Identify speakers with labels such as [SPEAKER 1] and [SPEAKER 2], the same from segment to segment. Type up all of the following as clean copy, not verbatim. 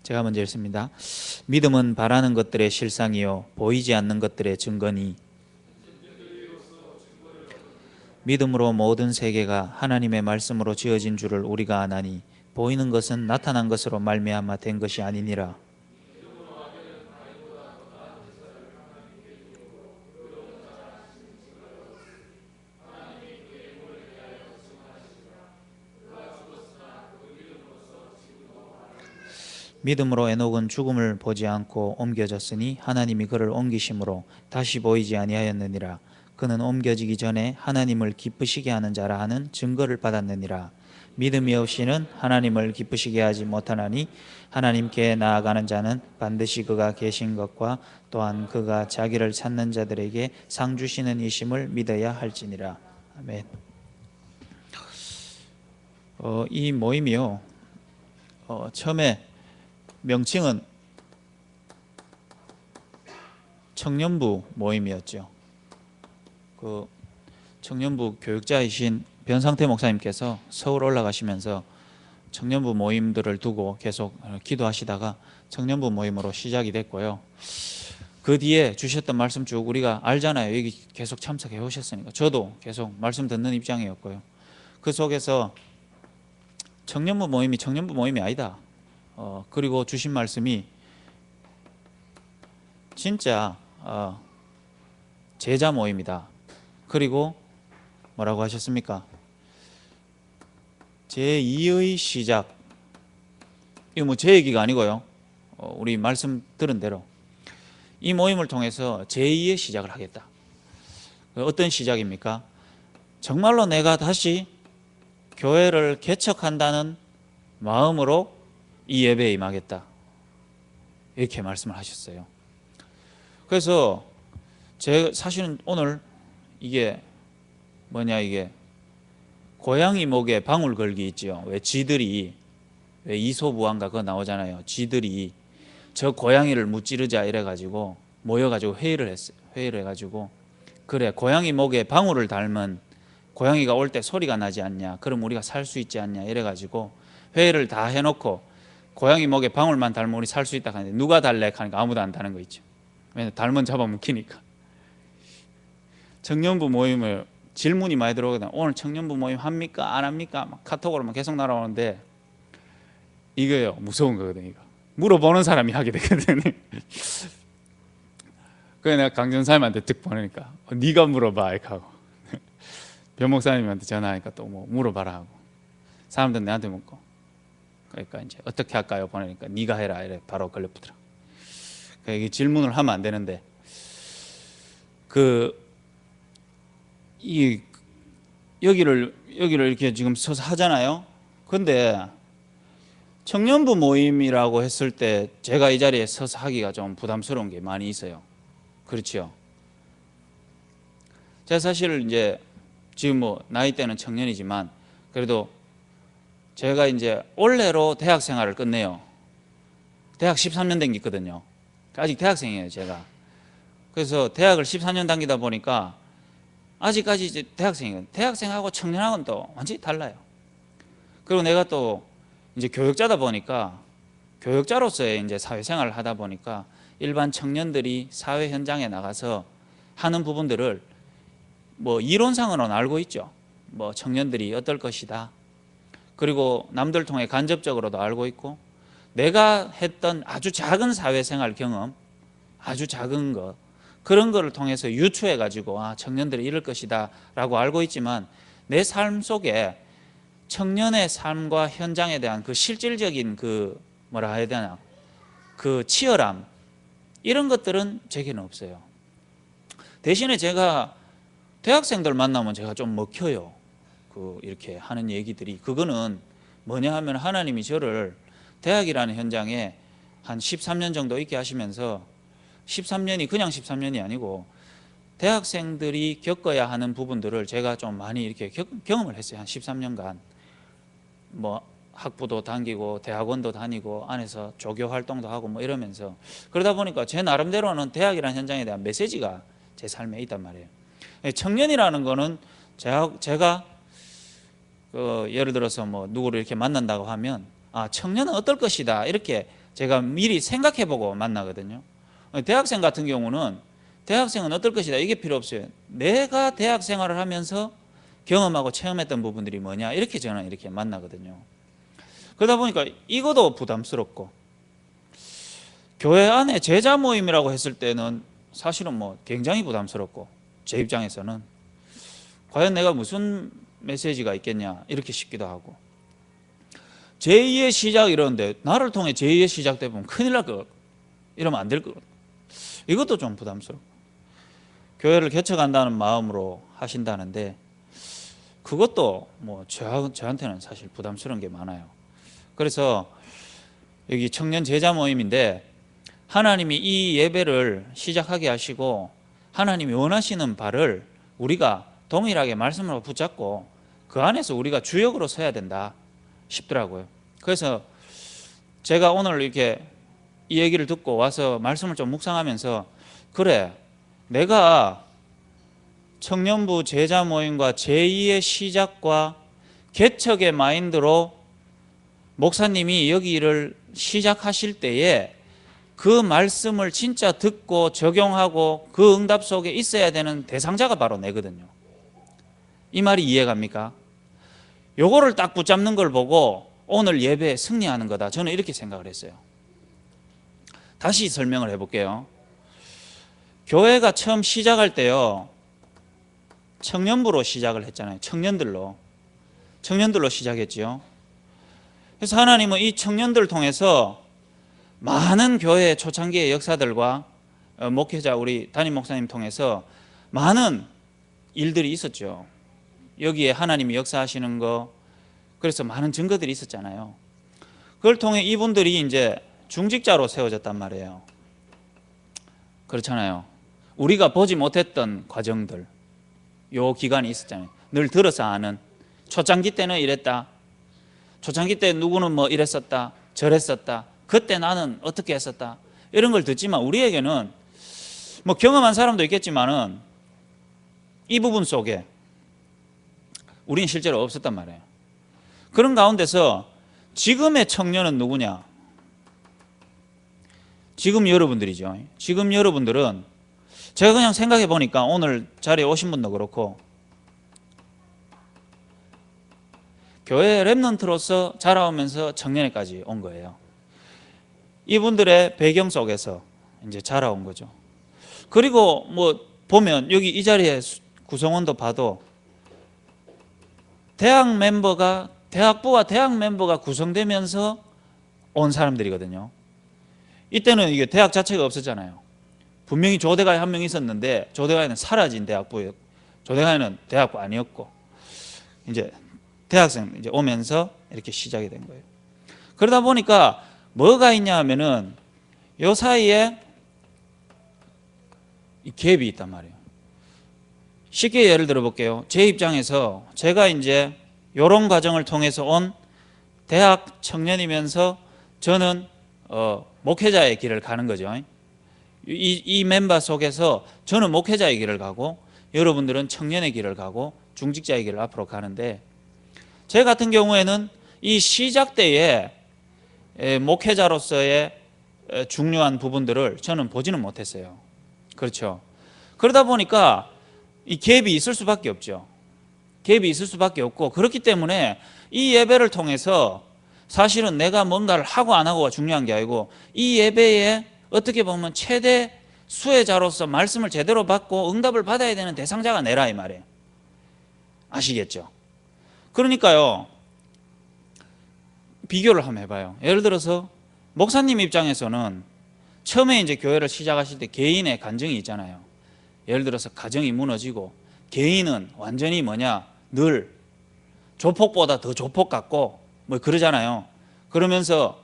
[SPEAKER 1] 제가 먼저 읽습니다. 믿음은 바라는 것들의 실상이요 보이지 않는 것들의 증거니 믿음으로 모든 세계가 하나님의 말씀으로 지어진 줄을 우리가 아나니 보이는 것은 나타난 것으로 말미암아 된 것이 아니니라. 믿음으로 에녹은 죽음을 보지 않고 옮겨졌으니 하나님이 그를 옮기심으로 다시 보이지 아니하였느니라. 그는 옮겨지기 전에 하나님을 기쁘시게 하는 자라 하는 증거를 받았느니라. 믿음이 없이는 하나님을 기쁘시게 하지 못하나니 하나님께 나아가는 자는 반드시 그가 계신 것과 또한 그가 자기를 찾는 자들에게 상 주시는 이심을 믿어야 할지니라. 아멘. 이 모임이요, 처음에 명칭은 청년부 모임이었죠. 그 청년부 교육자이신 변상태 목사님께서 서울 올라가시면서 청년부 모임들을 두고 계속 기도하시다가 청년부 모임으로 시작이 됐고요. 그 뒤에 주셨던 말씀 쭉 우리가 알잖아요. 여기 계속 참석해 오셨으니까. 저도 계속 말씀 듣는 입장이었고요. 그 속에서 청년부 모임이 청년부 모임이 아니다. 그리고 주신 말씀이 진짜 제자 모임이다. 그리고 뭐라고 하셨습니까? 제2의 시작. 이거 뭐 제 얘기가 아니고요. 우리 말씀 들은 대로 이 모임을 통해서 제2의 시작을 하겠다. 어떤 시작입니까? 정말로 내가 다시 교회를 개척한다는 마음으로 이 예배에 임하겠다. 이렇게 말씀을 하셨어요. 그래서 제가 사실은 오늘 이게 고양이 목에 방울 걸기 있죠. 왜 쥐들이 왜 이소부안가 그거 나오잖아요. 쥐들이 저 고양이를 무찌르자 이래가지고 모여가지고 회의를 했어요. 회의를 해가지고 그래 고양이 목에 방울을 달면 고양이가 올 때 소리가 나지 않냐. 그럼 우리가 살 수 있지 않냐 이래가지고 회의를 다 해놓고 고양이 목에 방울만 달면 우리 살 수 있다 하는데 누가 달래 하니까 아무도 안 다는 거 있죠. 왜냐면 달면 잡아먹히니까. 청년부 모임을 질문이 많이 들어오거든요. 오늘 청년부 모임 합니까? 안 합니까? 막 카톡으로만 계속 날아오는데 이거요 무서운 거거든요. 이거. 물어보는 사람이 하게 되거든요. 그래서 내가 강전사님한테 득 보내니까 네가 물어봐 이렇게 하고 변 목사님한테 전화하니까 또 뭐 물어봐라 하고 사람들은 내한테 묻고 그러니까 이제 어떻게 할까요? 보내니까 네가 해라 이래 바로 걸려붙더라. 그러니까 질문을 하면 안 되는데 여기를 이렇게 지금 서서 하잖아요. 근데 청년부 모임이라고 했을 때 제가 이 자리에 서서 하기가 좀 부담스러운 게 많이 있어요. 그렇죠? 제가 사실 이제 지금 뭐 나이대는 청년이지만 그래도 제가 이제 올해로 대학 생활을 끝내요. 대학 13년 다녔거든요. 아직 대학생이에요, 제가. 그래서 대학을 14년 다니다 보니까 아직까지 이제 대학생이에요. 대학생하고 청년하고는 또 완전히 달라요. 그리고 내가 또 이제 교육자다 보니까 교육자로서의 이제 사회생활을 하다 보니까 일반 청년들이 사회 현장에 나가서 하는 부분들을 뭐 이론상으로는 알고 있죠. 뭐 청년들이 어떨 것이다. 그리고 남들 통해 간접적으로도 알고 있고 내가 했던 아주 작은 사회생활 경험, 아주 작은 것 그런 거를 통해서 유추해 가지고 청년들이 이럴 것이다 라고 알고 있지만 내 삶 속에 청년의 삶과 현장에 대한 그 실질적인 그 뭐라 해야 되나 그 치열함 이런 것들은 제게는 없어요. 대신에 제가 대학생들 만나면 제가 좀 먹혀요. 이렇게 하는 얘기들이 그거는 뭐냐 하면 하나님이 저를 대학이라는 현장에 한 13년 정도 있게 하시면서 13년이 그냥 13년이 아니고 대학생들이 겪어야 하는 부분들을 제가 좀 많이 이렇게 경험을 했어요. 한 13년간 뭐 학부도 다니고 대학원도 다니고 안에서 조교 활동도 하고 뭐 이러면서 그러다 보니까 제 나름대로는 대학이라는 현장에 대한 메시지가 제 삶에 있단 말이에요. 청년이라는 거는 제가 예를 들어서 뭐 누구를 이렇게 만난다고 하면 청년은 어떨 것이다 이렇게 제가 미리 생각해보고 만나거든요. 대학생 같은 경우는 대학생은 어떨 것이다 이게 필요 없어요. 내가 대학 생활을 하면서 경험하고 체험했던 부분들이 뭐냐 이렇게 저는 이렇게 만나거든요. 그러다 보니까 이것도 부담스럽고, 교회 안에 제자 모임이라고 했을 때는 사실은 뭐 굉장히 부담스럽고, 제 입장에서는 과연 내가 무슨 메시지가 있겠냐 이렇게 싶기도 하고, 제2의 시작 이러는데 나를 통해 제2의 시작 되면 큰일 날 것 같고, 이러면 안 될 것 같고, 이것도 좀 부담스럽고, 교회를 개척한다는 마음으로 하신다는데 그것도 뭐 저한테는 사실 부담스러운 게 많아요. 그래서 여기 청년 제자 모임인데 하나님이 이 예배를 시작하게 하시고 하나님이 원하시는 바를 우리가 동일하게 말씀으로 붙잡고 그 안에서 우리가 주역으로 서야 된다 싶더라고요. 그래서 제가 오늘 이렇게 이 얘기를 듣고 와서 말씀을 좀 묵상하면서, 그래, 내가 청년부 제자 모임과 제2의 시작과 개척의 마인드로 목사님이 여기를 시작하실 때에 그 말씀을 진짜 듣고 적용하고 그 응답 속에 있어야 되는 대상자가 바로 내거든요. 이 말이 이해갑니까? 요거를 딱 붙잡는 걸 보고 오늘 예배에 승리하는 거다, 저는 이렇게 생각을 했어요. 다시 설명을 해볼게요. 교회가 처음 시작할 때요, 청년부로 시작을 했잖아요. 청년들로 시작했지요. 그래서 하나님은 이 청년들을 통해서 많은 교회의 초창기의 역사들과 목회자 우리 담임 목사님 통해서 많은 일들이 있었죠. 여기에 하나님이 역사하시는 거, 그래서 많은 증거들이 있었잖아요. 그걸 통해 이분들이 이제 중직자로 세워졌단 말이에요. 그렇잖아요. 우리가 보지 못했던 과정들, 요 기간이 있었잖아요. 늘 들어서 아는, 초창기 때는 이랬다, 초창기 때 누구는 뭐 이랬었다, 저랬었다, 그때 나는 어떻게 했었다, 이런 걸 듣지만 우리에게는 뭐 경험한 사람도 있겠지만은 이 부분 속에 우리는 실제로 없었단 말이에요. 그런 가운데서 지금의 청년은 누구냐? 지금 여러분들이죠. 지금 여러분들은 제가 그냥 생각해 보니까 오늘 자리에 오신 분도 그렇고 교회 렘넌트로서 자라오면서 청년회까지 온 거예요. 이분들의 배경 속에서 이제 자라온 거죠. 그리고 뭐 보면 여기 이 자리에 구성원도 봐도 대학부와 대학 멤버가 구성되면서 온 사람들이거든요. 이때는 이게 대학 자체가 없었잖아요. 분명히 조대가에 한 명 있었는데 조대가에는 사라진 대학부였고 조대가에는 대학부 아니었고, 이제 대학생 이제 오면서 이렇게 시작이 된 거예요. 그러다 보니까 뭐가 있냐 하면은 요 사이에 이 갭이 있단 말이에요. 쉽게 예를 들어 볼게요. 제 입장에서 제가 이제 이런 과정을 통해서 온 대학 청년이면서 저는 목회자의 길을 가는 거죠. 이 멤버 속에서 저는 목회자의 길을 가고 여러분들은 청년의 길을 가고 중직자의 길을 앞으로 가는데, 제 같은 경우에는 이 시작 때에 목회자로서의 중요한 부분들을 저는 보지는 못했어요. 그렇죠. 그러다 보니까 이 갭이 있을 수밖에 없죠. 갭이 있을 수밖에 없고, 그렇기 때문에 이 예배를 통해서 사실은 내가 뭔가를 하고 안 하고가 중요한 게 아니고 이 예배에 어떻게 보면 최대 수혜자로서 말씀을 제대로 받고 응답을 받아야 되는 대상자가 내라 이 말이에요. 아시겠죠? 그러니까요, 비교를 한번 해봐요. 예를 들어서 목사님 입장에서는 처음에 이제 교회를 시작하실 때 개인의 간증이 있잖아요. 예를 들어서 가정이 무너지고 개인은 완전히 뭐냐, 늘 조폭보다 더 조폭 같고 뭐 그러잖아요. 그러면서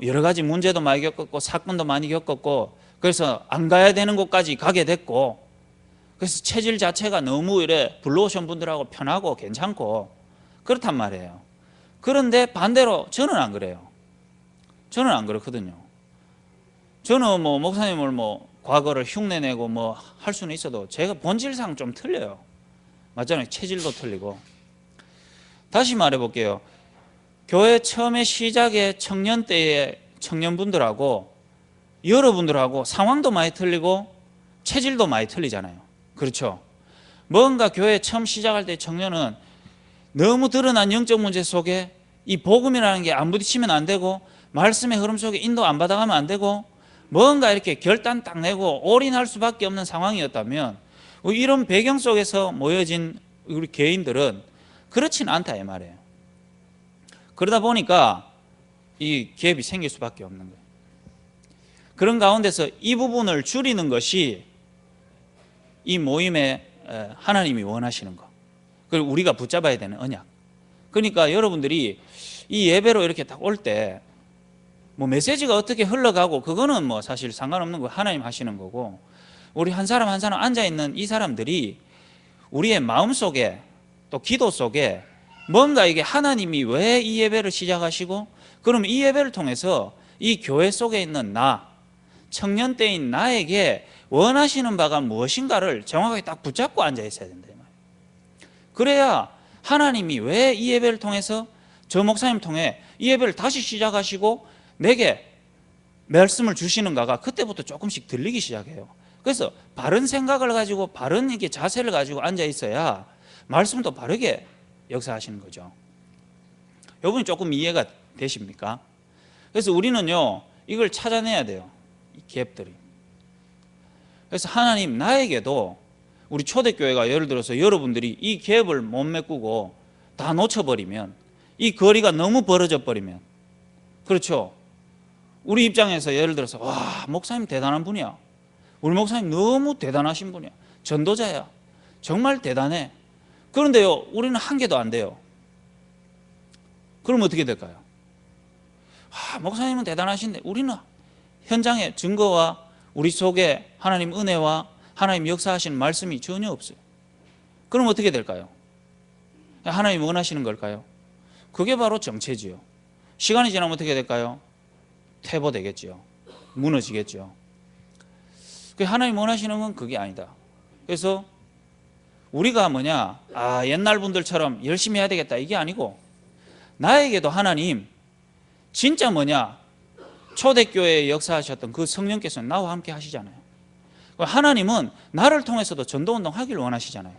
[SPEAKER 1] 여러 가지 문제도 많이 겪었고 사건도 많이 겪었고, 그래서 안 가야 되는 곳까지 가게 됐고, 그래서 체질 자체가 너무 이래 블루오션 분들하고 편하고 괜찮고 그렇단 말이에요. 그런데 반대로 저는 안 그래요. 저는 안 그렇거든요. 저는 뭐 목사님을 뭐 과거를 흉내내고 뭐 할 수는 있어도 제가 본질상 좀 틀려요. 맞잖아요. 체질도 틀리고. 다시 말해 볼게요. 교회 처음에 시작의 청년 때의 청년분들하고 여러분들하고 상황도 많이 틀리고 체질도 많이 틀리잖아요. 그렇죠? 뭔가 교회 처음 시작할 때 청년은 너무 드러난 영적 문제 속에 이 복음이라는 게 안 부딪히면 안 되고 말씀의 흐름 속에 인도 안 받아가면 안 되고 뭔가 이렇게 결단 딱 내고 올인할 수밖에 없는 상황이었다면 이런 배경 속에서 모여진 우리 개인들은 그렇지는 않다 이 말이에요. 그러다 보니까 이 갭이 생길 수밖에 없는 거예요. 그런 가운데서 이 부분을 줄이는 것이 이 모임에 하나님이 원하시는 거, 그리고 우리가 붙잡아야 되는 언약. 그러니까 여러분들이 이 예배로 이렇게 딱 올 때 뭐 메시지가 어떻게 흘러가고 그거는 뭐 사실 상관없는 거, 하나님 하시는 거고, 우리 한 사람 한 사람 앉아있는 이 사람들이 우리의 마음 속에 또 기도 속에 뭔가 이게 하나님이 왜 이 예배를 시작하시고 그러면 이 예배를 통해서 이 교회 속에 있는 나, 청년 때인 나에게 원하시는 바가 무엇인가를 정확하게 딱 붙잡고 앉아 있어야 된다. 그래야 하나님이 왜 이 예배를 통해서 저 목사님 통해 이 예배를 다시 시작하시고 내게 말씀을 주시는가가 그때부터 조금씩 들리기 시작해요. 그래서 바른 생각을 가지고 바른 이게 자세를 가지고 앉아 있어야 말씀도 바르게 역사하시는 거죠. 여러분이 조금 이해가 되십니까? 그래서 우리는요 이걸 찾아내야 돼요. 이 갭들이. 그래서 하나님 나에게도 우리 초대교회가 예를 들어서 여러분들이 이 갭을 못 메꾸고 다 놓쳐버리면, 이 거리가 너무 벌어져 버리면, 그렇죠? 우리 입장에서 예를 들어서 와 목사님 대단한 분이야, 우리 목사님 너무 대단하신 분이야, 전도자야, 정말 대단해. 그런데요 우리는 한 개도 안 돼요. 그럼 어떻게 될까요? 목사님은 대단하신데 우리는 현장의 증거와 우리 속에 하나님 은혜와 하나님 역사하시는 말씀이 전혀 없어요. 그럼 어떻게 될까요? 하나님 원하시는 걸까요? 그게 바로 정체지요. 시간이 지나면 어떻게 될까요? 퇴보되겠죠. 무너지겠죠. 하나님 원하시는 건 그게 아니다. 그래서 우리가 뭐냐, 옛날 분들처럼 열심히 해야 되겠다 이게 아니고, 나에게도 하나님 진짜 뭐냐, 초대교회에 역사하셨던 그 성령께서 나와 함께 하시잖아요. 하나님은 나를 통해서도 전도운동 하기를 원하시잖아요.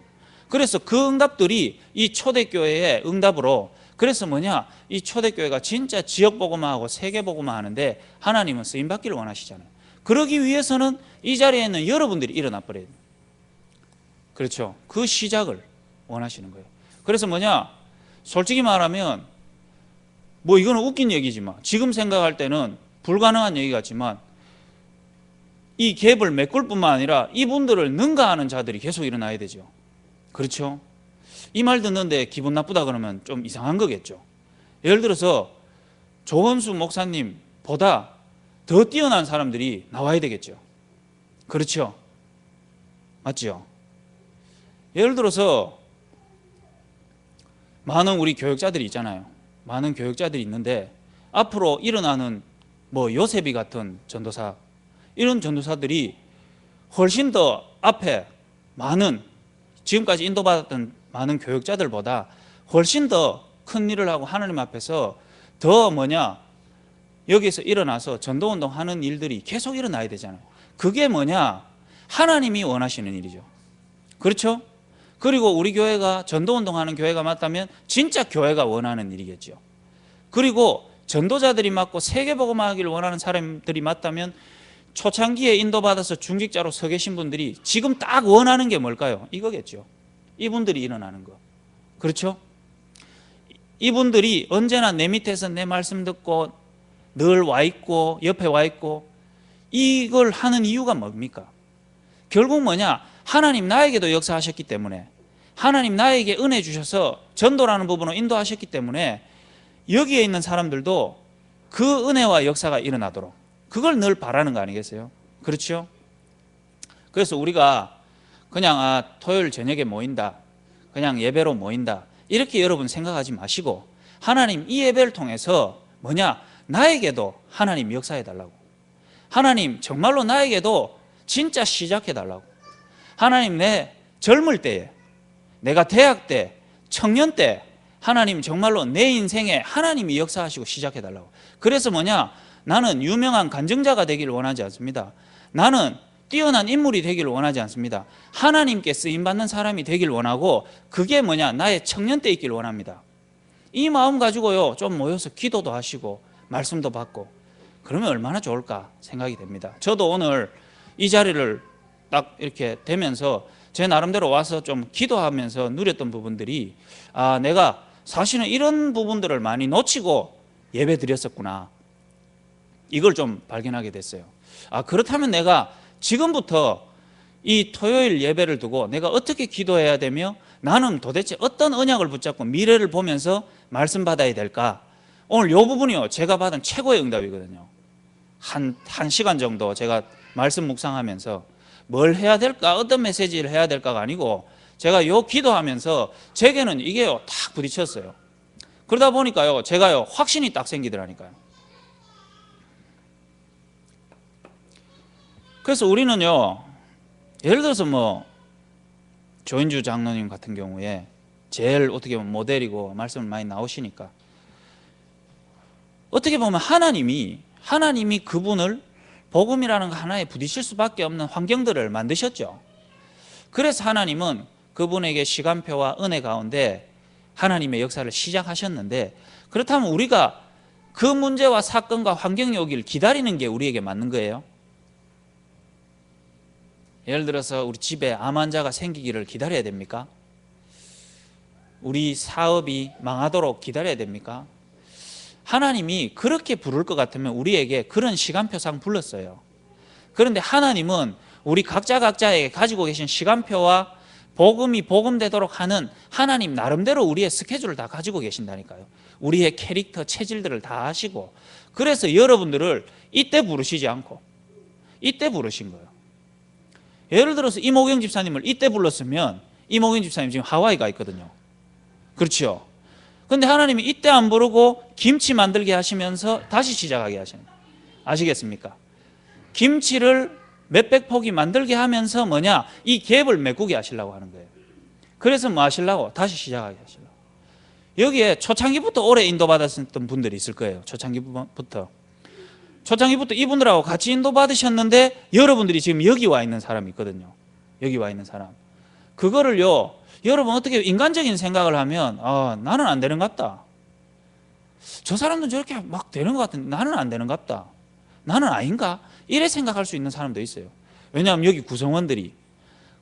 [SPEAKER 1] 그래서 그 응답들이 이 초대교회의 응답으로, 그래서 뭐냐, 이 초대교회가 진짜 지역복음화하고 세계복음화 하는데 하나님은 쓰임받기를 원하시잖아요. 그러기 위해서는 이 자리에 있는 여러분들이 일어나 버려야 돼요. 그렇죠? 그 시작을 원하시는 거예요. 그래서 뭐냐, 솔직히 말하면 뭐 이거는 웃긴 얘기지만 지금 생각할 때는 불가능한 얘기 같지만 이 갭을 메꿀 뿐만 아니라 이분들을 능가하는 자들이 계속 일어나야 되죠. 그렇죠? 이 말 듣는데 기분 나쁘다 그러면 좀 이상한 거겠죠. 예를 들어서 조원수 목사님보다 더 뛰어난 사람들이 나와야 되겠죠. 그렇죠? 맞죠? 예를 들어서 많은 우리 교역자들이 있잖아요. 많은 교역자들이 있는데 앞으로 일어나는 뭐 요셉이 같은 전도사, 이런 전도사들이 훨씬 더 앞에 많은 지금까지 인도받았던 많은 교역자들보다 훨씬 더 큰 일을 하고 하나님 앞에서 더 뭐냐, 여기서 일어나서 전도운동 하는 일들이 계속 일어나야 되잖아요. 그게 뭐냐, 하나님이 원하시는 일이죠. 그렇죠? 그리고 우리 교회가 전도운동 하는 교회가 맞다면 진짜 교회가 원하는 일이겠죠. 그리고 전도자들이 맞고 세계복음화하기를 원하는 사람들이 맞다면 초창기에 인도받아서 중직자로 서 계신 분들이 지금 딱 원하는 게 뭘까요? 이거겠죠. 이분들이 일어나는 거. 그렇죠? 이분들이 언제나 내 밑에서 내 말씀 듣고 늘 와 있고 옆에 와 있고, 이걸 하는 이유가 뭡니까? 결국 뭐냐, 하나님 나에게도 역사하셨기 때문에, 하나님 나에게 은혜 주셔서 전도라는 부분을 인도하셨기 때문에 여기에 있는 사람들도 그 은혜와 역사가 일어나도록, 그걸 늘 바라는 거 아니겠어요? 그렇죠? 그래서 우리가 그냥 토요일 저녁에 모인다, 그냥 예배로 모인다, 이렇게 여러분 생각하지 마시고, 하나님 이 예배를 통해서 뭐냐, 나에게도 하나님 역사해 달라고, 하나님 정말로 나에게도 진짜 시작해 달라고, 하나님 내 젊을 때에, 내가 대학 때, 청년 때 하나님 정말로 내 인생에 하나님이 역사하시고 시작해 달라고. 그래서 뭐냐, 나는 유명한 간증자가 되기를 원하지 않습니다. 나는 뛰어난 인물이 되기를 원하지 않습니다. 하나님께 쓰임받는 사람이 되기를 원하고, 그게 뭐냐? 나의 청년 때 있기를 원합니다. 이 마음 가지고요, 좀 모여서 기도도 하시고 말씀도 받고 그러면 얼마나 좋을까 생각이 됩니다. 저도 오늘 이 자리를 딱 이렇게 되면서 제 나름대로 와서 좀 기도하면서 누렸던 부분들이, 아, 내가 사실은 이런 부분들을 많이 놓치고 예배 드렸었구나, 이걸 좀 발견하게 됐어요. 아, 그렇다면 내가 지금부터 이 토요일 예배를 두고 내가 어떻게 기도해야 되며, 나는 도대체 어떤 언약을 붙잡고 미래를 보면서 말씀 받아야 될까? 오늘 이 부분이요, 제가 받은 최고의 응답이거든요. 한 시간 정도 제가 말씀 묵상하면서 뭘 해야 될까, 어떤 메시지를 해야 될까가 아니고, 제가 요 기도하면서 제게는 이게요 딱 부딪혔어요. 그러다 보니까요 제가요 확신이 딱 생기더라니까요. 그래서 우리는요, 예를 들어서 뭐 조인주 장로님 같은 경우에 제일 어떻게 보면 모델이고 말씀을 많이 나오시니까, 어떻게 보면 하나님이 그분을 복음이라는 하나에 부딪힐 수밖에 없는 환경들을 만드셨죠. 그래서 하나님은 그분에게 시간표와 은혜 가운데 하나님의 역사를 시작하셨는데, 그렇다면 우리가 그 문제와 사건과 환경이 오기를 기다리는 게 우리에게 맞는 거예요? 예를 들어서 우리 집에 암 환자가 생기기를 기다려야 됩니까? 우리 사업이 망하도록 기다려야 됩니까? 하나님이 그렇게 부를 것 같으면 우리에게 그런 시간표상 불렀어요. 그런데 하나님은 우리 각자에게 가지고 계신 시간표와 복음이 복음되도록 하는 하나님 나름대로 우리의 스케줄을 다 가지고 계신다니까요. 우리의 캐릭터, 체질들을 다 아시고, 그래서 여러분들을 이때 부르시지 않고 이때 부르신 거예요. 예를 들어서 이모경 집사님을 이때 불렀으면 이모경 집사님 지금 하와이 가 있거든요. 그렇죠? 그런데 하나님이 이때 안 부르고 김치 만들게 하시면서 다시 시작하게 하시는 거예요. 아시겠습니까? 김치를 몇백 포기 만들게 하면서 뭐냐, 이 갭을 메꾸게 하시려고 하는 거예요. 그래서 뭐 하시려고? 다시 시작하게 하시려고. 여기에 초창기부터 오래 인도받았던 분들이 있을 거예요. 초창기부터 이분들하고 같이 인도받으셨는데, 여러분들이 지금 여기 와 있는 사람이 있거든요. 여기 와 있는 사람. 그거를요, 여러분 어떻게 인간적인 생각을 하면, 아, 나는 안 되는 것 같다, 저 사람도 저렇게 막 되는 것 같은데 나는 안 되는 것 같다, 나는 아닌가, 이래 생각할 수 있는 사람도 있어요. 왜냐하면 여기 구성원들이.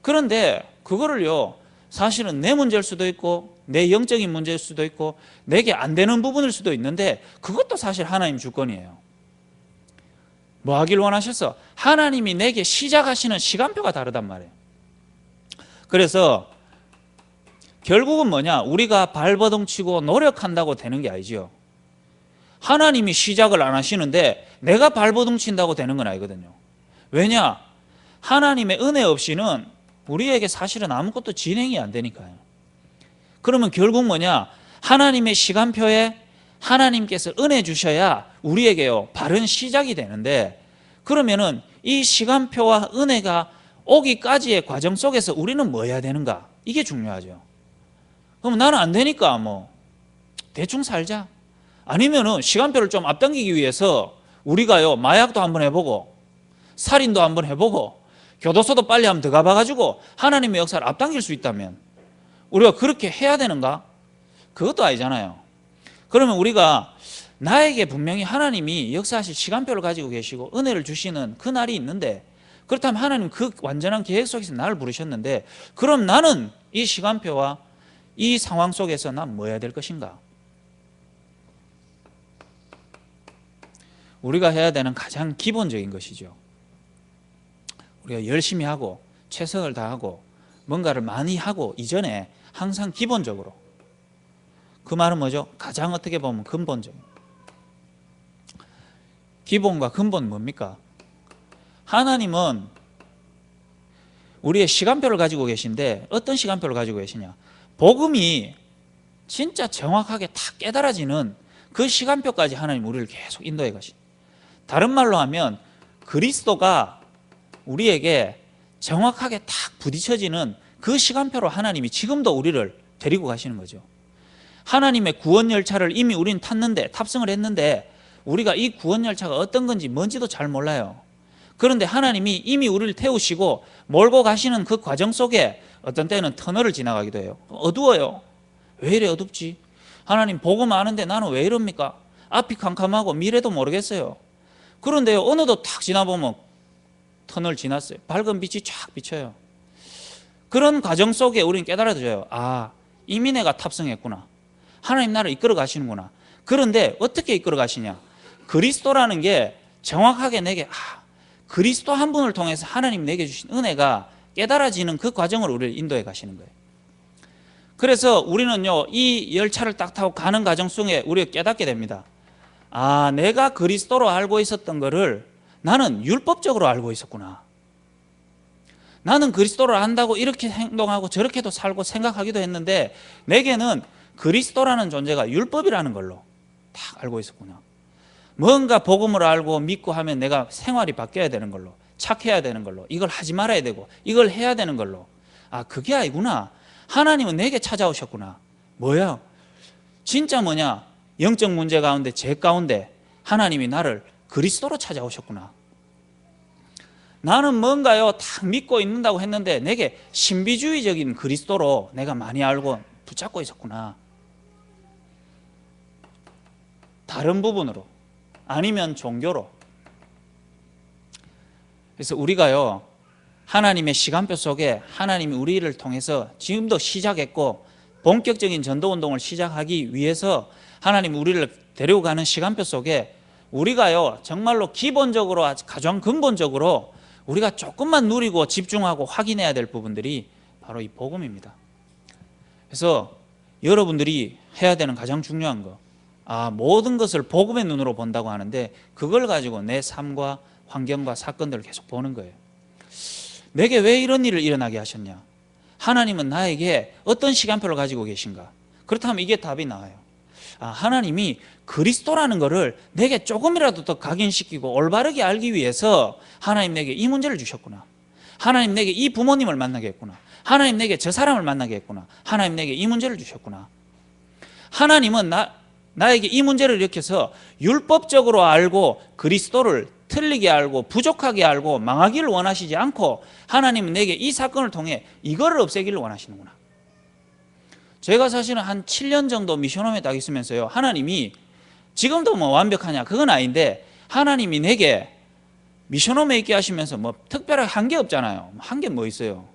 [SPEAKER 1] 그런데 그거를요, 사실은 내 문제일 수도 있고 내 영적인 문제일 수도 있고 내게 안 되는 부분일 수도 있는데, 그것도 사실 하나님 주권이에요. 뭐 하길 원하셨어? 하나님이 내게 시작하시는 시간표가 다르단 말이에요. 그래서 결국은 뭐냐, 우리가 발버둥 치고 노력한다고 되는 게 아니죠. 하나님이 시작을 안 하시는데 내가 발버둥 친다고 되는 건 아니거든요. 왜냐? 하나님의 은혜 없이는 우리에게 사실은 아무것도 진행이 안 되니까요. 그러면 결국 뭐냐, 하나님의 시간표에 하나님께서 은혜 주셔야 우리에게요 바른 시작이 되는데, 그러면은 이 시간표와 은혜가 오기까지의 과정 속에서 우리는 뭐 해야 되는가, 이게 중요하죠. 그럼 나는 안 되니까 뭐 대충 살자, 아니면은 시간표를 좀 앞당기기 위해서 우리가요 마약도 한번 해보고 살인도 한번 해보고 교도소도 빨리 한번 들어가 봐가지고 하나님의 역사를 앞당길 수 있다면 우리가 그렇게 해야 되는가? 그것도 아니잖아요. 그러면 우리가 나에게 분명히 하나님이 역사하실 시간표를 가지고 계시고 은혜를 주시는 그 날이 있는데, 그렇다면 하나님 그 완전한 계획 속에서 나를 부르셨는데, 그럼 나는 이 시간표와 이 상황 속에서 난 뭐 해야 될 것인가? 우리가 해야 되는 가장 기본적인 것이죠. 우리가 열심히 하고 최선을 다하고 뭔가를 많이 하고 이전에 항상 기본적으로, 그 말은 뭐죠? 가장 어떻게 보면 근본적인, 기본과 근본 뭡니까? 하나님은 우리의 시간표를 가지고 계신데, 어떤 시간표를 가지고 계시냐, 복음이 진짜 정확하게 탁 깨달아지는 그 시간표까지 하나님 우리를 계속 인도해 가시. 다른 말로 하면 그리스도가 우리에게 정확하게 탁 부딪혀지는 그 시간표로 하나님이 지금도 우리를 데리고 가시는 거죠. 하나님의 구원 열차를 이미 우리는 탔는데, 탑승을 했는데, 우리가 이 구원 열차가 어떤 건지 뭔지도 잘 몰라요. 그런데 하나님이 이미 우리를 태우시고 몰고 가시는 그 과정 속에 어떤 때는 터널을 지나가기도 해요. 어두워요. 왜 이래 어둡지? 하나님 복음 아는데 나는 왜 이럽니까? 앞이 캄캄하고 미래도 모르겠어요. 그런데요, 어느덧 탁 지나보면 터널 지났어요. 밝은 빛이 쫙 비쳐요. 그런 과정 속에 우리는 깨달아져요. 아, 이미 내가 탑승했구나. 하나님 나를 이끌어 가시는구나. 그런데 어떻게 이끌어 가시냐? 그리스도라는 게 정확하게 내게 그리스도 한 분을 통해서 하나님 내게 주신 은혜가 깨달아지는 그 과정을 우리를 인도해 가시는 거예요. 그래서 우리는요, 이 열차를 딱 타고 가는 과정 속에 우리가 깨닫게 됩니다. 아, 내가 그리스도로 알고 있었던 거를 나는 율법적으로 알고 있었구나. 나는 그리스도를 안다고 이렇게 행동하고 저렇게도 살고 생각하기도 했는데 내게는 그리스도라는 존재가 율법이라는 걸로 딱 알고 있었구나. 뭔가 복음을 알고 믿고 하면 내가 생활이 바뀌어야 되는 걸로, 착해야 되는 걸로, 이걸 하지 말아야 되고 이걸 해야 되는 걸로. 아, 그게 아니구나. 하나님은 내게 찾아오셨구나. 뭐야? 진짜 뭐냐? 영적 문제 가운데, 제 가운데 하나님이 나를 그리스도로 찾아오셨구나. 나는 뭔가요 딱 믿고 있는다고 했는데 내게 신비주의적인 그리스도로 내가 많이 알고 붙잡고 있었구나. 다른 부분으로, 아니면 종교로. 그래서 우리가요, 하나님의 시간표 속에 하나님이 우리를 통해서 지금도 시작했고 본격적인 전도운동을 시작하기 위해서 하나님 우리를 데리고 가는 시간표 속에 우리가요 정말로 기본적으로, 가장 근본적으로 우리가 조금만 누리고 집중하고 확인해야 될 부분들이 바로 이 복음입니다. 그래서 여러분들이 해야 되는 가장 중요한 거, 모든 것을 복음의 눈으로 본다고 하는데 그걸 가지고 내 삶과 환경과 사건들을 계속 보는 거예요. 내게 왜 이런 일을 일어나게 하셨냐? 하나님은 나에게 어떤 시간표를 가지고 계신가? 그렇다면 이게 답이 나와요. 하나님이 그리스도라는 것을 내게 조금이라도 더 각인시키고 올바르게 알기 위해서 하나님 내게 이 문제를 주셨구나. 하나님 내게 이 부모님을 만나게 했구나. 하나님 내게 저 사람을 만나게 했구나. 하나님 내게 이 문제를 주셨구나. 하나님은 나에게 이 문제를 일으켜서 율법적으로 알고 그리스도를 틀리게 알고 부족하게 알고 망하기를 원하시지 않고 하나님은 내게 이 사건을 통해 이거를 없애기를 원하시는구나. 제가 사실은 한 7년 정도 미션홈에 딱 있으면서요, 하나님이 지금도 뭐 완벽하냐 그건 아닌데 하나님이 내게 미션홈에 있게 하시면서 뭐 특별하게 한 게 없잖아요. 한 게 뭐 있어요?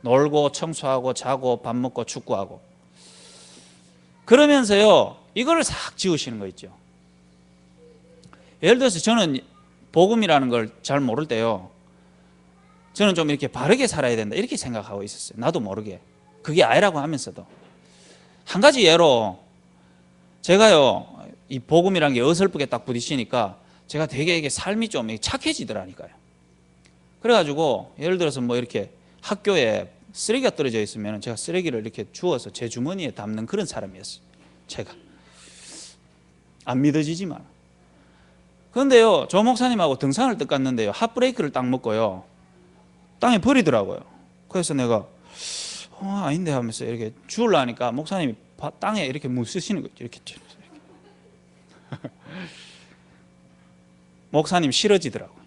[SPEAKER 1] 놀고 청소하고 자고 밥 먹고 축구하고. 그러면서요 이거를 싹 지우시는 거 있죠. 예를 들어서 저는 복음이라는 걸 잘 모를 때요, 저는 좀 이렇게 바르게 살아야 된다 이렇게 생각하고 있었어요. 나도 모르게. 그게 아니라고 하면서도. 한 가지 예로, 제가요 이 복음이라는 게 어설프게 딱 부딪히니까 제가 되게 이게 삶이 좀 착해지더라니까요. 그래가지고 예를 들어서 뭐 이렇게 학교에 쓰레기가 떨어져 있으면 제가 쓰레기를 이렇게 주워서 제 주머니에 담는 그런 사람이었어요. 제가 안 믿어지지만. 그런데요, 조 목사님하고 등산을 딱 갔는데요, 핫브레이크를 딱 먹고요 땅에 버리더라고요. 그래서 내가 아닌데 하면서 이렇게 주우려니까 목사님이 땅에 이렇게 물 쓰시는 거죠. 이렇게. 목사님 싫어지더라고요.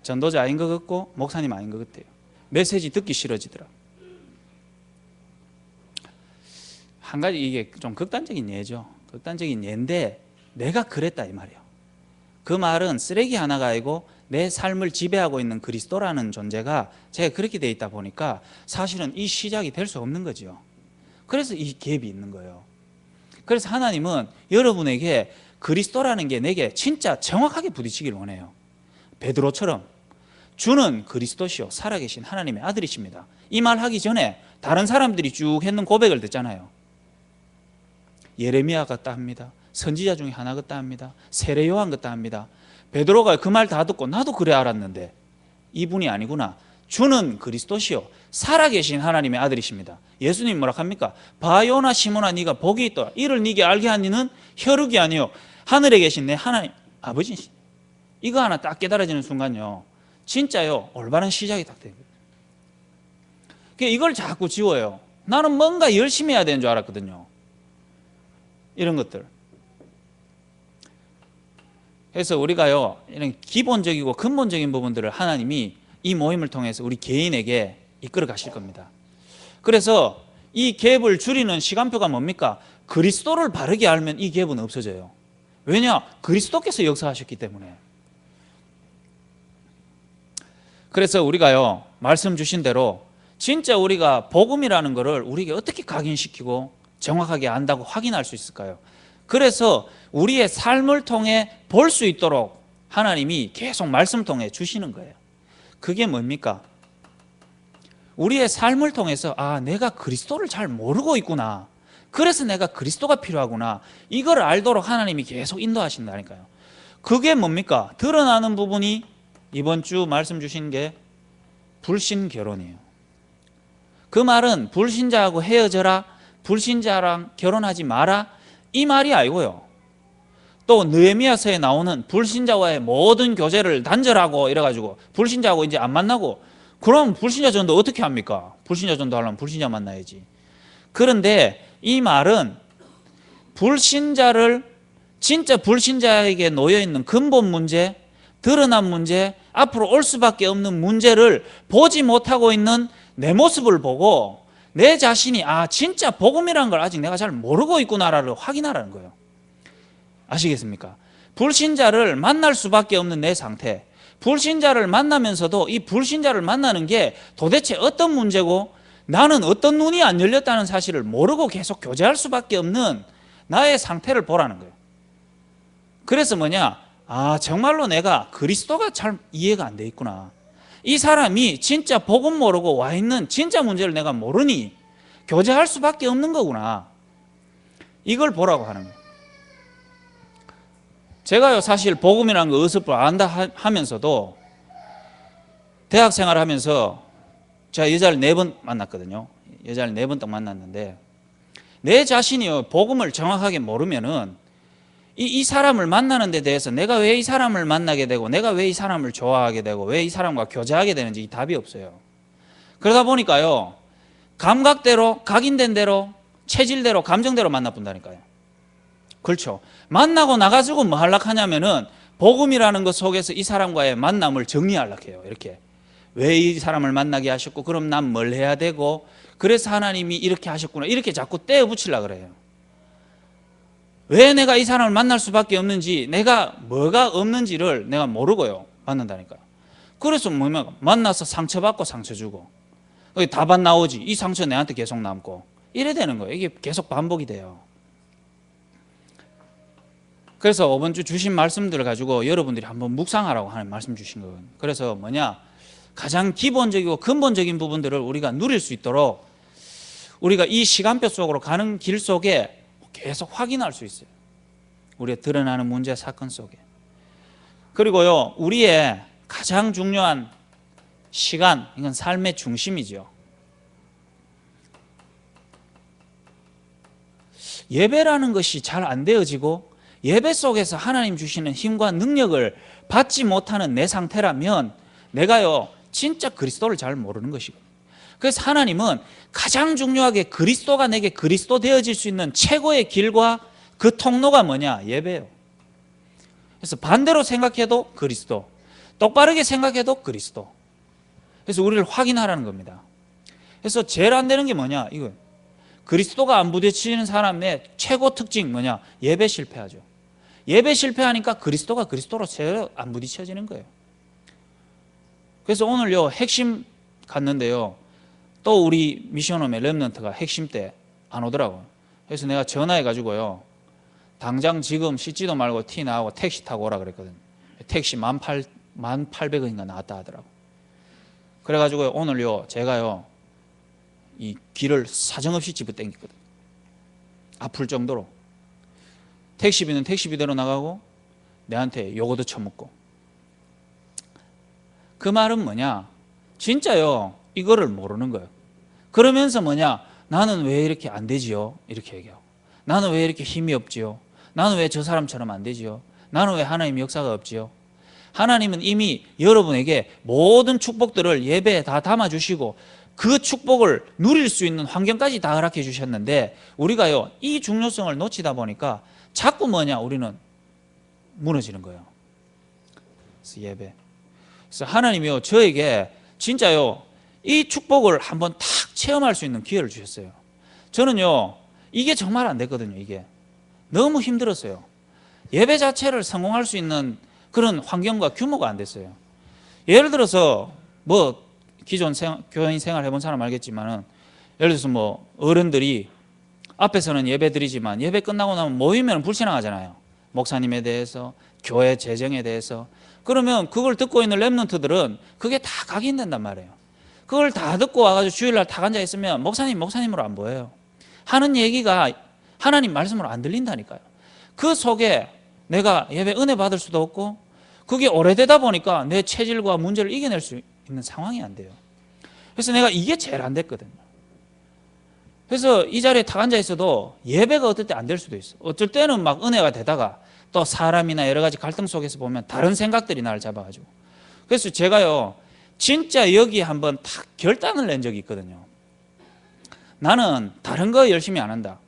[SPEAKER 1] 전도자 아닌 것 같고 목사님 아닌 것 같아요. 메시지 듣기 싫어지더라고요. 한 가지 이게 좀 극단적인 예죠. 극단적인 예인데 내가 그랬다 이 말이에요. 그 말은 쓰레기 하나가 아니고 내 삶을 지배하고 있는 그리스도라는 존재가 제가 그렇게 돼 있다 보니까 사실은 이 시작이 될 수 없는 거죠. 그래서 이 갭이 있는 거예요. 그래서 하나님은 여러분에게 그리스도라는 게 내게 진짜 정확하게 부딪히기를 원해요. 베드로처럼 주는 그리스도시요 살아계신 하나님의 아들이십니다. 이 말 하기 전에 다른 사람들이 쭉 했는 고백을 듣잖아요. 예레미야 같다 합니다. 선지자 중에 하나 같다 합니다. 세례 요한 같다 합니다. 베드로가 그 말 다 듣고 나도 그래 알았는데 이분이 아니구나. 주는 그리스도시요 살아계신 하나님의 아들이십니다. 예수님 뭐라 합니까? 바요나 시몬아 네가 복이 있더라. 이를 네게 알게 한 이는 혈육이 아니요 하늘에 계신 내 하나님 아버지시. 이거 하나 딱 깨달아지는 순간요 진짜요 올바른 시작이 딱 됩니다. 이걸 자꾸 지워요. 나는 뭔가 열심히 해야 되는 줄 알았거든요. 이런 것들. 그래서 우리가요, 이런 기본적이고 근본적인 부분들을 하나님이 이 모임을 통해서 우리 개인에게 이끌어 가실 겁니다. 그래서 이 갭을 줄이는 시간표가 뭡니까? 그리스도를 바르게 알면 이 갭은 없어져요. 왜냐? 그리스도께서 역사하셨기 때문에. 그래서 우리가요, 말씀 주신 대로 진짜 우리가 복음이라는 것을 우리에게 어떻게 각인시키고 정확하게 안다고 확인할 수 있을까요? 그래서 우리의 삶을 통해 볼 수 있도록 하나님이 계속 말씀 통해 주시는 거예요. 그게 뭡니까? 우리의 삶을 통해서 내가 그리스도를 잘 모르고 있구나. 그래서 내가 그리스도가 필요하구나. 이걸 알도록 하나님이 계속 인도하신다니까요. 그게 뭡니까? 드러나는 부분이 이번 주 말씀 주신 게 불신결혼이에요. 그 말은 불신자하고 헤어져라, 불신자랑 결혼하지 마라, 이 말이 아니고요. 또 느헤미야서에 나오는 불신자와의 모든 교제를 단절하고 이래가지고 불신자하고 이제 안 만나고, 그럼 불신자 전도 어떻게 합니까? 불신자 전도 하려면 불신자 만나야지. 그런데 이 말은 불신자를, 진짜 불신자에게 놓여있는 근본 문제, 드러난 문제, 앞으로 올 수밖에 없는 문제를 보지 못하고 있는 내 모습을 보고 내 자신이 진짜 복음이라는 걸 아직 내가 잘 모르고 있구나를 확인하라는 거예요. 아시겠습니까? 불신자를 만날 수밖에 없는 내 상태, 불신자를 만나면서도 이 불신자를 만나는 게 도대체 어떤 문제고 나는 어떤 눈이 안 열렸다는 사실을 모르고 계속 교제할 수밖에 없는 나의 상태를 보라는 거예요. 그래서 뭐냐? 정말로 내가 그리스도가 잘 이해가 안 돼 있구나. 이 사람이 진짜 복음 모르고 와 있는 진짜 문제를 내가 모르니 교제할 수밖에 없는 거구나. 이걸 보라고 하는 거예요. 제가요, 사실 복음이라는 거 어설프 안다 하면서도 대학 생활을 하면서 제가 여자를 4번 만났거든요. 여자를 4번 딱 만났는데 내 자신이요, 복음을 정확하게 모르면은 이 사람을 만나는 데 대해서 내가 왜 이 사람을 만나게 되고 내가 왜 이 사람을 좋아하게 되고 왜 이 사람과 교제하게 되는지 이 답이 없어요. 그러다 보니까요, 감각대로, 각인된 대로, 체질대로, 감정대로 만나본다니까요. 그렇죠. 만나고 나가지고 뭐 하려고 하냐면은 복음이라는 것 속에서 이 사람과의 만남을 정리하려고 해요. 이렇게 왜 이 사람을 만나게 하셨고 그럼 난 뭘 해야 되고 그래서 하나님이 이렇게 하셨구나, 이렇게 자꾸 떼어 붙이려고 그래요. 왜 내가 이 사람을 만날 수밖에 없는지, 내가 뭐가 없는지를 내가 모르고요 만난다니까요. 그래서 뭐냐면 만나서 상처받고 상처 주고 답 안 나오지, 이 상처 내한테 계속 남고 이래 되는 거예요. 이게 계속 반복이 돼요. 그래서 이번 주 주신 말씀들을 가지고 여러분들이 한번 묵상하라고 하는 말씀 주신 거예요. 그래서 뭐냐, 가장 기본적이고 근본적인 부분들을 우리가 누릴 수 있도록 우리가 이 시간표 속으로 가는 길 속에 계속 확인할 수 있어요. 우리의 드러나는 문제 사건 속에. 그리고요, 우리의 가장 중요한 시간, 이건 삶의 중심이죠. 예배라는 것이 잘 안 되어지고 예배 속에서 하나님 주시는 힘과 능력을 받지 못하는 내 상태라면 내가요, 진짜 그리스도를 잘 모르는 것이고, 그래서 하나님은 가장 중요하게 그리스도가 내게 그리스도 되어질 수 있는 최고의 길과 그 통로가 뭐냐? 예배예요. 그래서 반대로 생각해도 그리스도, 똑바르게 생각해도 그리스도. 그래서 우리를 확인하라는 겁니다. 그래서 제일 안 되는 게 뭐냐? 이거 그리스도가 안 부딪히는 사람의 최고 특징 뭐냐? 예배 실패하죠. 예배 실패하니까 그리스도가 그리스도로 제대로 안 부딪혀지는 거예요. 그래서 오늘요, 핵심 갔는데요, 또 우리 미션홈의 렘넌트가 핵심 때 안 오더라고요. 그래서 내가 전화해가지고요, 당장 지금 씻지도 말고 티 나오고 택시 타고 오라 그랬거든요. 택시 18,800원인가 나왔다 하더라고요. 그래가지고 오늘요, 제가요, 이 길을 사정없이 집어당겼거든요. 아플 정도로. 택시비는 택시비대로 나가고 내한테 요거도 처먹고. 그 말은 뭐냐, 진짜요, 이거를 모르는 거예요. 그러면서 뭐냐, 나는 왜 이렇게 안 되지요? 이렇게 얘기하고, 나는 왜 이렇게 힘이 없지요? 나는 왜 저 사람처럼 안 되지요? 나는 왜 하나님 역사가 없지요? 하나님은 이미 여러분에게 모든 축복들을 예배에 다 담아주시고 그 축복을 누릴 수 있는 환경까지 다 허락해 주셨는데 우리가요, 이 중요성을 놓치다 보니까 자꾸 뭐냐, 우리는 무너지는 거예요. 그래서 예배. 그래서 하나님이요 저에게 진짜요 이 축복을 한번 탁 체험할 수 있는 기회를 주셨어요. 저는요 이게 정말 안 됐거든요. 이게 너무 힘들었어요. 예배 자체를 성공할 수 있는 그런 환경과 규모가 안 됐어요. 예를 들어서 뭐 기존 교인 생활 해본 사람 알겠지만은 예를 들어서 뭐 어른들이 앞에서는 예배 드리지만 예배 끝나고 나면 모이면 불신앙하잖아요. 목사님에 대해서, 교회 재정에 대해서. 그러면 그걸 듣고 있는 렘넌트들은 그게 다 각인된단 말이에요. 그걸 다 듣고 와가지고 주일날 다 앉아 있으면 목사님으로 안 보여요. 하는 얘기가 하나님 말씀으로 안 들린다니까요. 그 속에 내가 예배 은혜 받을 수도 없고 그게 오래되다 보니까 내 체질과 문제를 이겨낼 수 있는 상황이 안 돼요. 그래서 내가 이게 제일 안 됐거든요. 그래서 이 자리에 탁 앉아 있어도 예배가 어떨 때 안 될 수도 있어. 어쩔 때는 막 은혜가 되다가 또 사람이나 여러 가지 갈등 속에서 보면 다른 생각들이 나를 잡아가지고. 그래서 제가요 진짜 여기에 한번 탁 결단을 낸 적이 있거든요. 나는 다른 거 열심히 안 한다.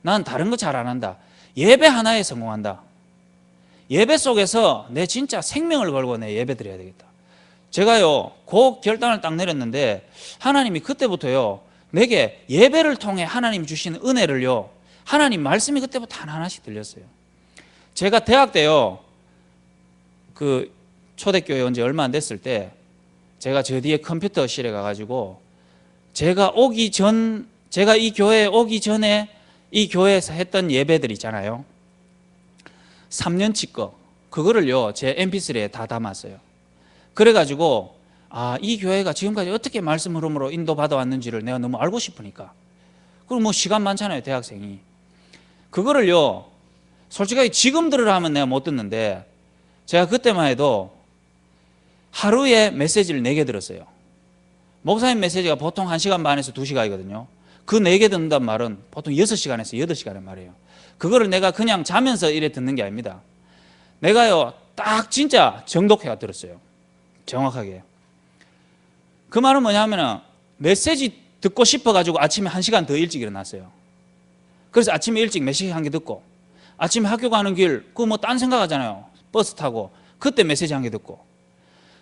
[SPEAKER 1] 나는 다른 거 잘 안 한다. 예배 하나에 성공한다. 예배 속에서 내 진짜 생명을 걸고 내 예배 드려야 되겠다. 제가요 그 결단을 딱 내렸는데 하나님이 그때부터요 내게 예배를 통해 하나님 주신 은혜를요 하나님 말씀이 그때부터 하나하나씩 들렸어요. 제가 대학 때요 그 초대교회 온 지 얼마 안 됐을 때 제가 저 뒤에 컴퓨터실에 가가지고 제가 이 교회에 오기 전에 이 교회에서 했던 예배들 있잖아요. 3년치 거 그거를요 제 mp3에 다 담았어요. 그래가지고 이 교회가 지금까지 어떻게 말씀 흐름으로 인도받아 왔는지를 내가 너무 알고 싶으니까. 그리고 뭐 시간 많잖아요 대학생이. 그거를요 솔직하게 지금 들으라 하면 내가 못 듣는데 제가 그때만 해도 하루에 메시지를 4개 들었어요. 목사님 메시지가 보통 1시간 반에서 2시간이거든요. 그 4개 듣는단 말은 보통 6시간에서 8시간의 말이에요. 그거를 내가 그냥 자면서 이래 듣는 게 아닙니다. 내가요 딱 진짜 정독해가 들었어요. 정확하게. 그 말은 뭐냐면 메시지 듣고 싶어가지고 아침에 1시간 더 일찍 일어났어요. 그래서 아침에 일찍 메시지 한 개 듣고 아침에 학교 가는 길 그거 뭐 딴 생각하잖아요. 버스 타고 그때 메시지 한 개 듣고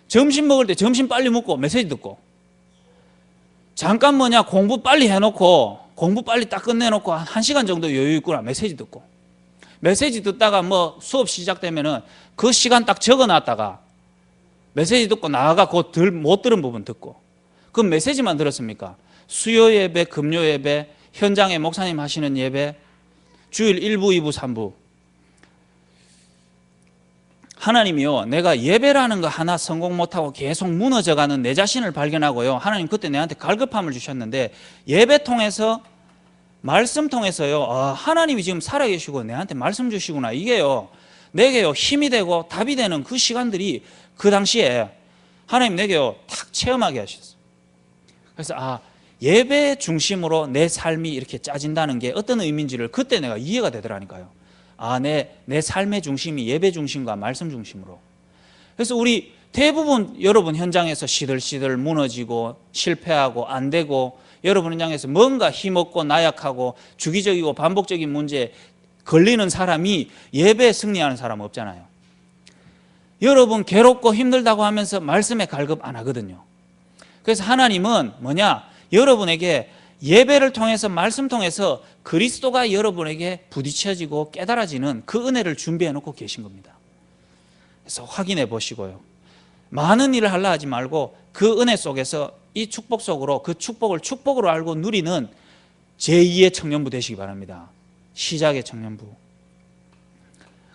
[SPEAKER 1] 점심 먹을 때 점심 빨리 먹고 메시지 듣고 잠깐 공부 빨리 해놓고 공부 빨리 딱 끝내놓고 한 1시간 정도 여유 있구나 메시지 듣고 메시지 듣다가 뭐 수업 시작되면은 그 시간 딱 적어놨다가 메시지 듣고 나아가 곧 못 들은 부분 듣고 그 메시지만 들었습니까? 수요 예배, 금요 예배, 현장에 목사님 하시는 예배, 주일 1부, 2부, 3부. 하나님이요 내가 예배라는 거 하나 성공 못하고 계속 무너져가는 내 자신을 발견하고요 하나님 그때 내한테 갈급함을 주셨는데 예배 통해서 말씀 통해서요 하나님이 지금 살아계시고 내한테 말씀 주시구나 이게요 내게요 힘이 되고 답이 되는 그 시간들이 그 당시에 하나님 내게요 탁 체험하게 하셨어요. 그래서 예배 중심으로 내 삶이 이렇게 짜진다는 게 어떤 의미인지를 그때 내가 이해가 되더라니까요. 내 삶의 중심이 예배 중심과 말씀 중심으로. 그래서 우리 대부분 여러분 현장에서 시들시들 무너지고 실패하고 안 되고 여러분 현장에서 뭔가 힘없고 나약하고 주기적이고 반복적인 문제에 걸리는 사람이 예배에 승리하는 사람은 없잖아요. 여러분 괴롭고 힘들다고 하면서 말씀에 갈급 안 하거든요. 그래서 하나님은 여러분에게 예배를 통해서 말씀 통해서 그리스도가 여러분에게 부딪혀지고 깨달아지는 그 은혜를 준비해 놓고 계신 겁니다. 그래서 확인해 보시고요. 많은 일을 하려 하지 말고 그 은혜 속에서 이 축복 속으로 그 축복을 축복으로 알고 누리는 제2의 청년부 되시기 바랍니다. 시작의 청년부.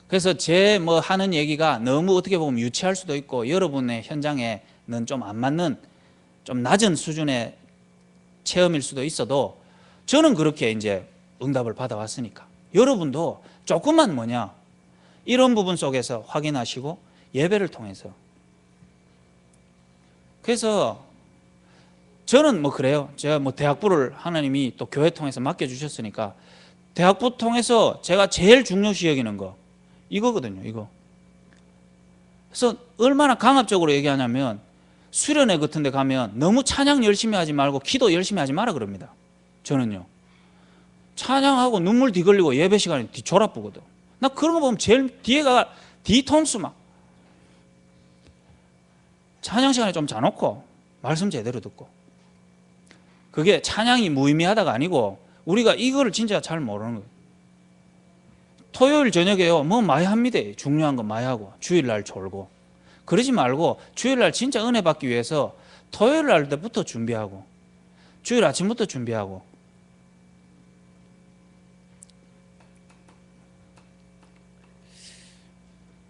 [SPEAKER 1] 그래서 제 하는 얘기가 너무 어떻게 보면 유치할 수도 있고 여러분의 현장에는 좀 안 맞는 좀 낮은 수준의 체험일 수도 있어도 저는 그렇게 이제 응답을 받아왔으니까 여러분도 조금만 이런 부분 속에서 확인하시고 예배를 통해서 그래서 저는 그래요. 제가 대학부를 하나님이 또 교회 통해서 맡겨주셨으니까 대학부 통해서 제가 제일 중요시 여기는 거 이거거든요. 이거. 그래서 얼마나 강압적으로 얘기하냐면 수련회 같은 데 가면 너무 찬양 열심히 하지 말고 기도 열심히 하지 마라 그럽니다. 저는요. 찬양하고 눈물 뒤걸리고 예배 시간에 졸아쁘거든. 나 그런 거 보면 제일 뒤에가 뒤통수 막 찬양 시간에 좀 자놓고 말씀 제대로 듣고, 그게 찬양이 무의미하다가 아니고 우리가 이거를 진짜 잘 모르는 거예요. 토요일 저녁에요 뭐 많이 합니다. 중요한 거 많이 하고 주일날 졸고, 그러지 말고 주일날 진짜 은혜 받기 위해서 토요일날 때부터 준비하고 주일 아침부터 준비하고.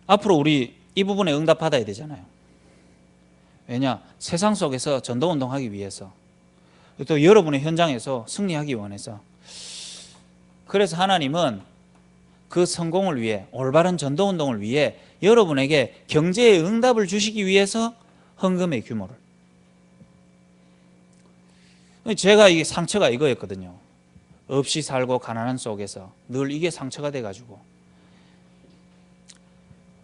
[SPEAKER 1] 앞으로 우리 이 부분에 응답받아야 되잖아요. 왜냐? 세상 속에서 전도운동하기 위해서, 또 여러분의 현장에서 승리하기 원해서. 그래서 하나님은 그 성공을 위해, 올바른 전도운동을 위해 여러분에게 경제의 응답을 주시기 위해서 헌금의 규모를. 제가 이게 상처가 이거였거든요. 없이 살고 가난한 속에서 늘 이게 상처가 돼가지고,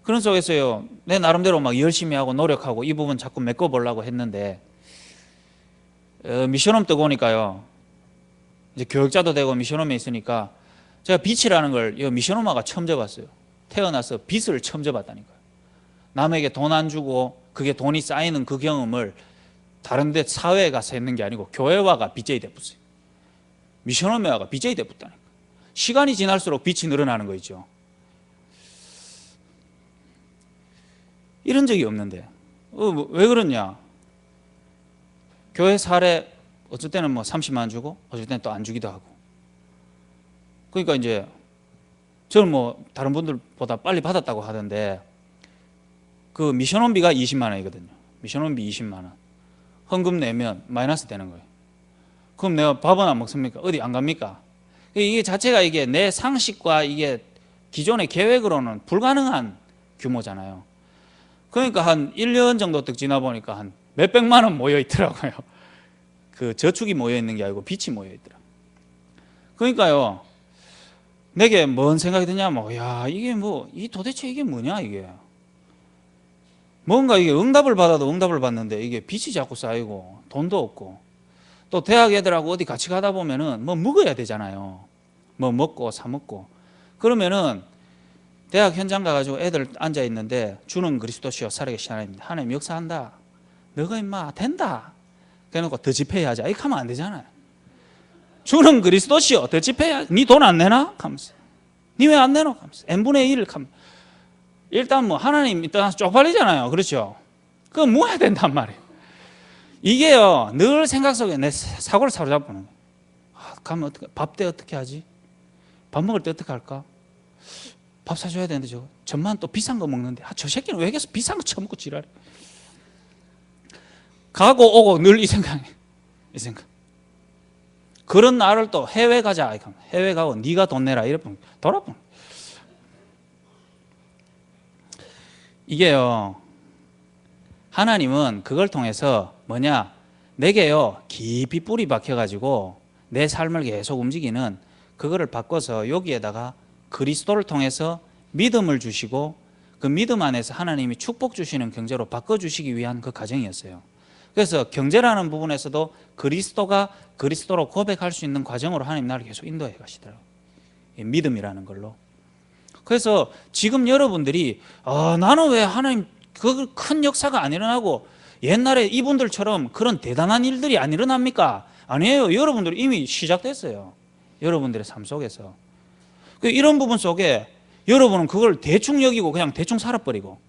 [SPEAKER 1] 그런 속에서요 내 나름대로 막 열심히 하고 노력하고 이 부분 자꾸 메꿔보려고 했는데, 미션홈 뜨고 오니까요, 이제 교육자도 되고 미션홈에 있으니까 제가 빚이라는 걸 미션홈아가 처음 져봤어요. 태어나서 빚을 처음 져봤다니까요. 남에게 돈 안 주고 그게 돈이 쌓이는 그 경험을 다른 데 사회에 가서 했는 게 아니고 교회와가 BJ 돼붙어요. 미션홈에 와가 BJ 돼붙다니까. 시간이 지날수록 빚이 늘어나는 거 있죠. 이런 적이 없는데 왜 그러냐? 교회 사례 어쩔 때는 뭐 30만 원 주고 어쩔 때는 또 안 주기도 하고. 그러니까 이제 저는 뭐 다른 분들보다 빨리 받았다고 하던데, 그 미션홈비가 20만 원이거든요. 미션홈비 20만 원. 헌금 내면 마이너스 되는 거예요. 그럼 내가 밥은 안 먹습니까? 어디 안 갑니까? 이게 자체가 이게 내 상식과 이게 기존의 계획으로는 불가능한 규모잖아요. 그러니까 한 1년 정도 딱 지나 보니까 한 몇백만 원 모여 있더라고요. 그 저축이 모여 있는 게 아니고 빚이 모여 있더라. 그러니까요, 내게 뭔 생각이 드냐면, 야, 이게 뭐, 도대체 이게 뭐냐, 이게. 뭔가 이게 응답을 받아도 응답을 받는데 이게 빚이 자꾸 쌓이고 돈도 없고, 또 대학 애들하고 어디 같이 가다 보면은 뭐 먹어야 되잖아요. 뭐 먹고 사 먹고. 그러면은 대학 현장 가가지고 애들 앉아 있는데, 주는 그리스도시요 살아계신 하나님입니다. 하나님 역사한다. 너가 임마 된다. 그래놓고 더 집회하자. 이렇게 하면 안 되잖아요. 주는 그리스도시요 더 집회야. 니 돈 안 내나? 하면서. 니 왜 안 내노? 하면서. n분의 1 하면. 일단 뭐 하나님 일단 쪽팔리잖아요. 그렇죠? 그거 모아야 된단 말이에요. 이게요 늘 생각 속에 내 사고를 사로잡는 거예요. 가면 어떻게, 밥 때 어떻게 하지? 밥 먹을 때 어떻게 할까? 밥 사줘야 되는데 저만 또 비싼 거 먹는데, 저 새끼는 왜 계속 비싼 거 처먹고 지랄해. 가고 오고 늘 이 생각이에요. 이 생각. 그런 나를 또 해외 가자. 해외 가고 네가 돈 내라. 이러면 돌아보는. 이게요, 하나님은 그걸 통해서 뭐냐, 내게요 깊이 뿌리 박혀가지고 내 삶을 계속 움직이는 그거를 바꿔서 여기에다가 그리스도를 통해서 믿음을 주시고, 그 믿음 안에서 하나님이 축복 주시는 경제로 바꿔주시기 위한 그 과정이었어요. 그래서 경제라는 부분에서도 그리스도가 그리스도로 고백할 수 있는 과정으로 하나님 나를 계속 인도해 가시더라고요. 믿음이라는 걸로. 그래서 지금 여러분들이 나는 왜 하나님 그 큰 역사가 안 일어나고 옛날에 이분들처럼 그런 대단한 일들이 안 일어납니까? 아니에요. 여러분들 이미 시작됐어요. 여러분들의 삶 속에서. 이런 부분 속에 여러분은 그걸 대충 여기고 그냥 대충 살아버리고,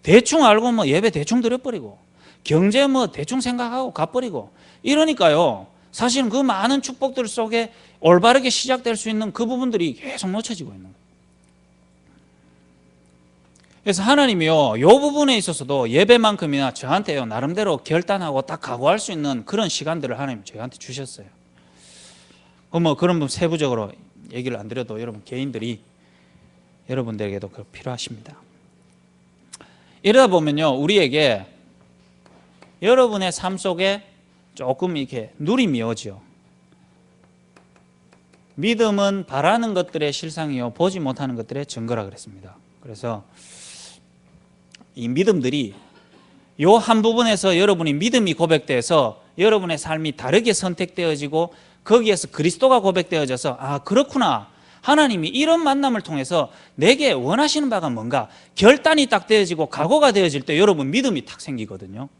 [SPEAKER 1] 대충 알고 뭐 예배 대충 드려버리고, 경제 뭐 대충 생각하고 가버리고, 이러니까요 사실은 그 많은 축복들 속에 올바르게 시작될 수 있는 그 부분들이 계속 놓쳐지고 있는 거예요. 그래서 하나님이요 이 부분에 있어서도 예배만큼이나 저한테요 나름대로 결단하고 딱 각오할 수 있는 그런 시간들을 하나님 저희한테 주셨어요. 뭐 그런 부분 세부적으로 얘기를 안 드려도 여러분 개인들이 여러분들에게도 그거 필요하십니다. 이러다 보면요 우리에게 여러분의 삶 속에 조금 이렇게 누림이 오죠. 믿음은 바라는 것들의 실상이요 보지 못하는 것들의 증거라 그랬습니다. 그래서 이 믿음들이 요 한 부분에서 여러분이 믿음이 고백돼서 여러분의 삶이 다르게 선택되어지고, 거기에서 그리스도가 고백되어져서 그렇구나, 하나님이 이런 만남을 통해서 내게 원하시는 바가 뭔가 결단이 딱 되어지고 각오가 되어질 때 여러분 믿음이 탁 생기거든요.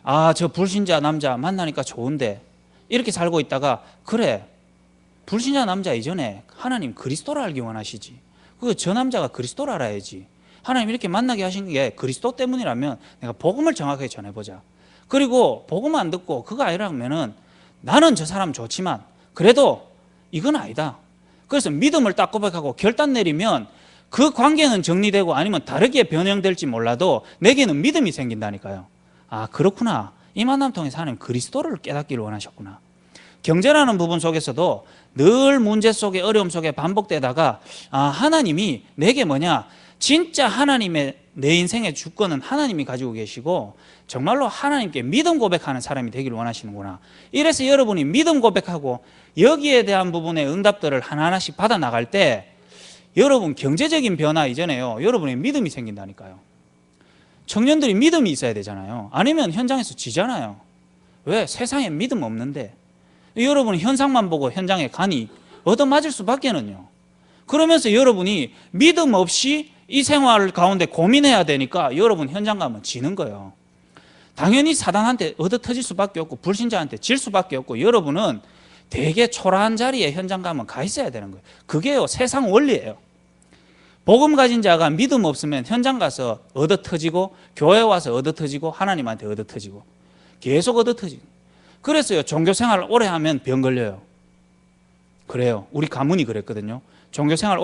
[SPEAKER 1] 아, 저 불신자 남자 만나니까 좋은데 이렇게 살고 있다가 그래, 불신자 남자 이전에 하나님 그리스도를 알기 원하시지. 저 남자가 그리스도를 알아야지. 하나님 이렇게 만나게 하신 게 그리스도 때문이라면 내가 복음을 정확하게 전해보자. 그리고 복음 안 듣고 그거 아니라면은 나는 저 사람 좋지만 그래도 이건 아니다. 그래서 믿음을 딱 고백하고 결단 내리면 그 관계는 정리되고 아니면 다르게 변형될지 몰라도 내게는 믿음이 생긴다니까요. 아, 그렇구나. 이 만남 통해서 하나님 그리스도를 깨닫기를 원하셨구나. 경제라는 부분 속에서도 늘 문제 속에 어려움 속에 반복되다가 아, 하나님이 내게 뭐냐, 진짜 하나님의 내 인생의 주권은 하나님이 가지고 계시고 정말로 하나님께 믿음 고백하는 사람이 되기를 원하시는구나. 이래서 여러분이 믿음 고백하고 여기에 대한 부분의 응답들을 하나하나씩 받아 나갈 때 여러분 경제적인 변화 이전에요, 여러분의 믿음이 생긴다니까요. 청년들이 믿음이 있어야 되잖아요. 아니면 현장에서 지잖아요. 왜? 세상에 믿음 없는데. 여러분은 현상만 보고 현장에 가니 얻어맞을 수밖에는요. 그러면서 여러분이 믿음 없이 이 생활 가운데 고민해야 되니까 여러분 현장 가면 지는 거예요. 당연히 사단한테 얻어터질 수밖에 없고 불신자한테 질 수밖에 없고 여러분은 되게 초라한 자리에 현장 가면 가 있어야 되는 거예요. 그게요, 세상 원리예요. 복음 가진 자가 믿음 없으면 현장 가서 얻어터지고 교회 와서 얻어터지고 하나님한테 얻어터지고 계속 얻어터지고. 그래서요, 종교생활을 오래 하면 병 걸려요. 그래요. 우리 가문이 그랬거든요. 종교생활